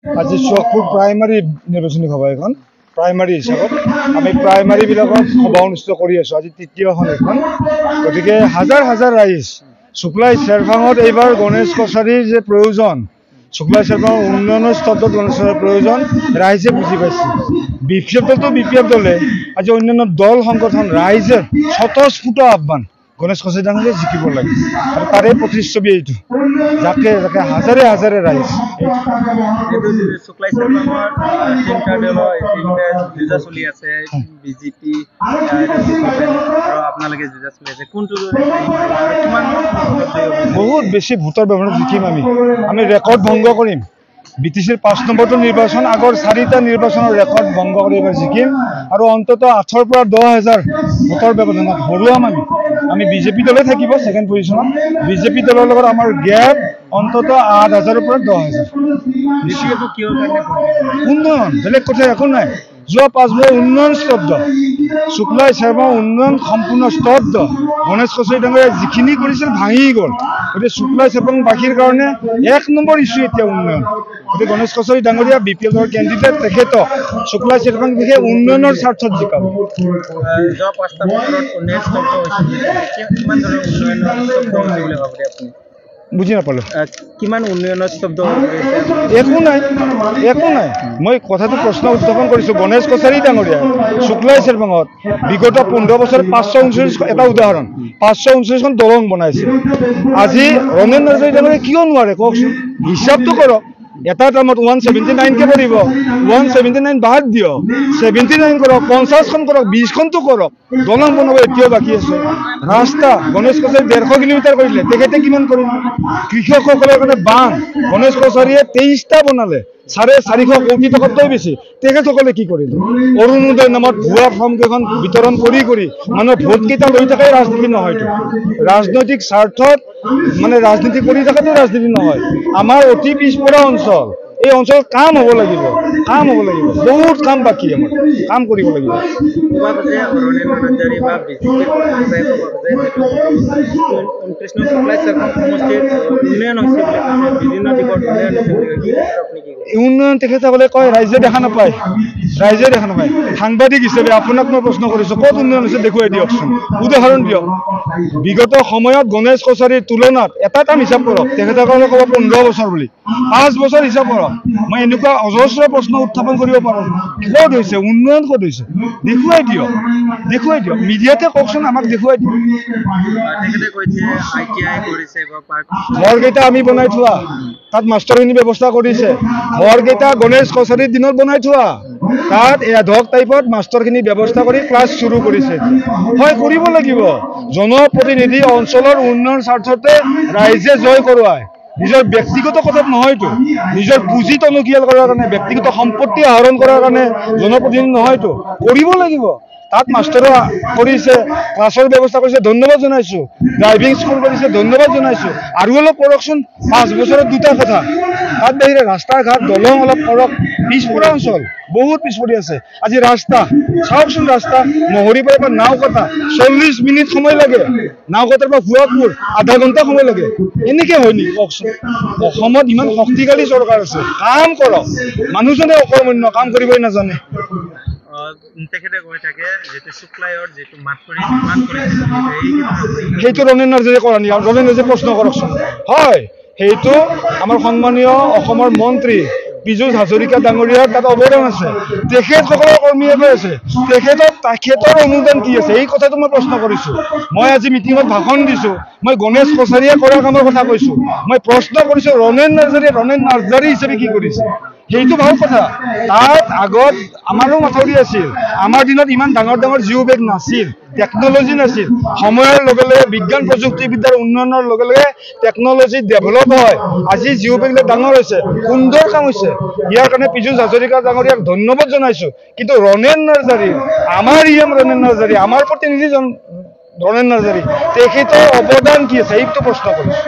আজি চকপুৰ প্ৰাইমাৰী নিৰ্বাচনী সভা এখন প্ৰাইমাৰী হিচাপত আমি প্ৰাইমাৰীবিলাকত সভা অনুষ্ঠিত কৰি আছোঁ। আজি তৃতীয়খন এখন, গতিকে হাজাৰ হাজাৰ ৰাইজ শুক্লাই চেৰভাঙত এইবাৰ গণেশ কছাৰীৰ যে প্ৰয়োজন, শুক্লাই চেৰভাঙৰ উন্নয়নৰ স্তৰত গণেশ কছাৰীৰ প্ৰয়োজন ৰাইজে বুজি পাইছে। বিপিএফ দলে আজি অন্যান্য দল সংগঠন ৰাইজে স্বতঃস্ফূৰ্ত আহ্বান গণেশ কছাৰী ডাঙৰীয়া জিকিব লাগে, আৰু তাৰে প্ৰতিচ্ছবি এইটো, যাকে যাকে হাজাৰে হাজাৰে ৰাইজ শুক্লাই চেৰভাঙৰ তিনিটা দলৰ যুঁজা চলি আছে, বিজেপি আৰু আপোনালোকে যুঁজা চলি আছে, কোনটো বহুত বেছি ভোটৰ ব্যৱহাৰত জিকিম আমি ৰেকৰ্ড ভংগ কৰিম। BTCৰ 5 নম্বৰটো নিৰ্বাচন আগৰ 4টা নিৰ্বাচনৰ ৰেকৰ্ড ভংগ কৰি এইবাৰ জিকিম, আৰু অন্ততঃ 8,000 পৰা 10,000 ভোটৰ ব্যৱধানত হৰুৱাম আমি বিজেপি দলে থাকিব ছেকেণ্ড পজিশ্যনত। বিজেপি দলৰ লগত আমাৰ গেপ অন্ততঃ 8,000 পৰা 10,000। উন্নয়ন, বেলেগ কথা একো নাই। যোৱা 5 বছৰ উন্নয়ন স্তব্ধ, শুক্লাই চেৰভাঙৰ উন্নয়ন সম্পূৰ্ণ স্তব্ধ। গণেশ কছাৰী ডাঙৰীয়া যিখিনি কৰিছিল ভাঙি গ'ল। গতিকে শুক্লাই চেৰভাঙবাসীৰ কাৰণে 1 নম্বৰ ইছ্যু এতিয়া উন্নয়ন। গতিকে গণেশ কছাৰী ডাঙৰীয়া BPFৰ কেণ্ডিডেট, তেখেতক শুক্লাই চেৰভাঙ বিশেষ উন্নয়নৰ স্বাৰ্থত জিকাব। যোৱা 5টা বছৰত উন্নয়ন স্তব্ধ হৈছে, কিমান ধৰণৰ উন্নয়নৰ স্তব্ধ হৈছে বুলি ভাবে আপুনি? বুজি নাপালো। কিমান উন্নয়নৰ স্তব্ধ একো নাই। মই কথাটো প্ৰশ্ন উত্থাপন কৰিছোঁ। গণেশ কছাৰী ডাঙৰীয়া শুক্লাই চেৰভাঙত বিগত 15 বছৰ 539 এটা উদাহৰণ 539খন দলং বনাইছে। আজি ৰমেন নাৰ্জাৰী ডাঙৰীয়া কিয় নোৱাৰে কওকচোন? হিচাপটো কৰক। এটা টাইমত 179কে পৰিব, 179 বাদ দিয়ক, 79 কৰক, 50খন কৰক, 20খনটো কৰক। দলং বনাব এতিয়াও বাকী আছে। ৰাস্তা গণেশ কছাৰী 150 কিলোমিটাৰ কৰিলে, তেখেতে কিমান কৰিলে? কৃষকসকলৰ কাৰণে বান্ধ গণেশ কছাৰীয়ে 23টা বনালে, 450 কোটি টকাতকৈ বেছি। তেখেতসকলে কি কৰিলে? অৰুণোদয় নামত ভুৱা ফৰ্মকেইখন বিতৰণ কৰি মানুহৰ ভোটকেইটা লৈ থকাই ৰাজনীতি নহয়তো। ৰাজনৈতিক স্বাৰ্থত ৰাজনীতি কৰি থকাটো ৰাজনীতি নহয়। আমাৰ অতি পিছপৰা অঞ্চল, এই অঞ্চলত কাম হ'ব লাগিব, বহুত কাম বাকী, আমাৰ কাম কৰিব লাগিব। উন্নয়ন তেখেতসকলে কয় ৰাইজে দেখা নাপায়। সাংবাদিক হিচাপে আপোনাক মই প্ৰশ্ন কৰিছোঁ, ক'ত উন্নয়ন হৈছে দেখুৱাই দিয়কচোন, উদাহৰণ দিয়ক। বিগত সময়ত গণেশ কছাৰীৰ তুলনাত এটা হিচাপ কৰক, তেখেতসকলে ক'ব 15 বছৰ বুলি। 5 বছৰ হিচাপ কৰক। মই এনেকুৱা অজস্ৰ প্ৰশ্ন উত্থাপন কৰিব পাৰোঁ। ক'ত হৈছে উন্নয়ন, ক'ত হৈছে দেখুৱাই দিয়ক। মিডিয়াতে কওকচোন, আমাক দেখুৱাই দিয়ক। ঘৰকেইটা আমি বনাই থোৱা, তাত মাষ্টৰখিনি ব্যৱস্থা কৰিছে। ঘৰকেইটা গণেশ কছাৰীৰ দিনত বনাই থোৱা, তাত এডহক টাইপত মাষ্টৰখিনি ব্যৱস্থা কৰি ক্লাছ শুৰু কৰিছে। হয়, কৰিব লাগিব। জনপ্ৰতিনিধি অঞ্চলৰ উন্নয়নৰ স্বাৰ্থতে ৰাইজে জয় কৰোৱায়, নিজৰ ব্যক্তিগত কথাত নহয়তো। নিজৰ পুঁজি টনকিয়াল কৰাৰ কাৰণে, ব্যক্তিগত সম্পত্তি আহৰণ কৰাৰ কাৰণে জনপ্ৰতিনিধি নহয়তো। কৰিব লাগিব। তাত মাষ্টৰো কৰিছে, ক্লাছৰ ব্যৱস্থা কৰিছে, ধন্যবাদ জনাইছোঁ। ড্ৰাইভিং স্কুল কৰিছে, ধন্যবাদ জনাইছোঁ। আৰু অলপ কৰকচোন, 5 বছৰত 2টা কথা। তাত বাহিৰে ৰাস্তা ঘাট দলং অলপ কৰক। পিছপৰা অঞ্চল, বহুত পিছপৰি আছে। আজি ৰাস্তা চাওকচোন, ৰাস্তা মহৰীৰ পৰা নাওকটা 40 মিনিট সময় লাগে, নাওকটাৰ পৰা ভুৱাপুৰ আধা ঘণ্টা সময় লাগে। এনেকে হয় নেকি কওকচোন? অসমত ইমান শক্তিশালী চৰকাৰ আছে, কাম কৰক। মানুহজনে অকৰ্মণ্য, কাম কৰিবই নাজানে। সেইটো ৰমেন নাৰ্জাৰীয়ে কৰা নেকি? ৰমেন নাৰ্জাৰীয়ে প্ৰশ্ন কৰকচোন। হয়, সেইটো আমাৰ সন্মানীয় অসমৰ মন্ত্ৰী পীযুষ হাজৰিকা ডাঙৰীয়াৰ তাত অৱদান আছে। তেখেতসকলৰ কৰ্মীয়ে কৈ আছে, তেখেতৰ অনুদান কি আছে, এই কথাটো মই প্ৰশ্ন কৰিছোঁ। মই আজি মিটিঙত ভাষণ দিছোঁ, মই গণেশ কছাৰীয়ে কৰা কামৰ কথা কৈছোঁ। মই প্ৰশ্ন কৰিছোঁ, ৰমেন নাৰ্জাৰী হিচাপে কি কৰিছে? সেইটো ভাল কথা। তাত আগত আমাৰো মাথৰি আছিল। আমাৰ দিনত ইমান ডাঙৰ জিঅ' বেগ নাছিল, টেকন'লজি নাছিল। সময়ৰ লগে লগে বিজ্ঞান প্ৰযুক্তিবিদ্যাৰ উন্নয়নৰ লগে লগে টেকন'লজি ডেভেলপ হয়। আজি জিঅ' বেগবিলাক ডাঙৰ হৈছে, সুন্দৰ কাম হৈছে। ইয়াৰ কাৰণে পীযুষ হাজৰিকা ডাঙৰীয়াক ধন্যবাদ জনাইছোঁ। কিন্তু ৰমেন নাৰ্জাৰী, আমাৰ প্ৰতিনিধিজন ৰমেন নাৰ্জাৰী, তেখেতৰ অৱদান কি আছে, এইটো প্ৰশ্ন কৰিছোঁ।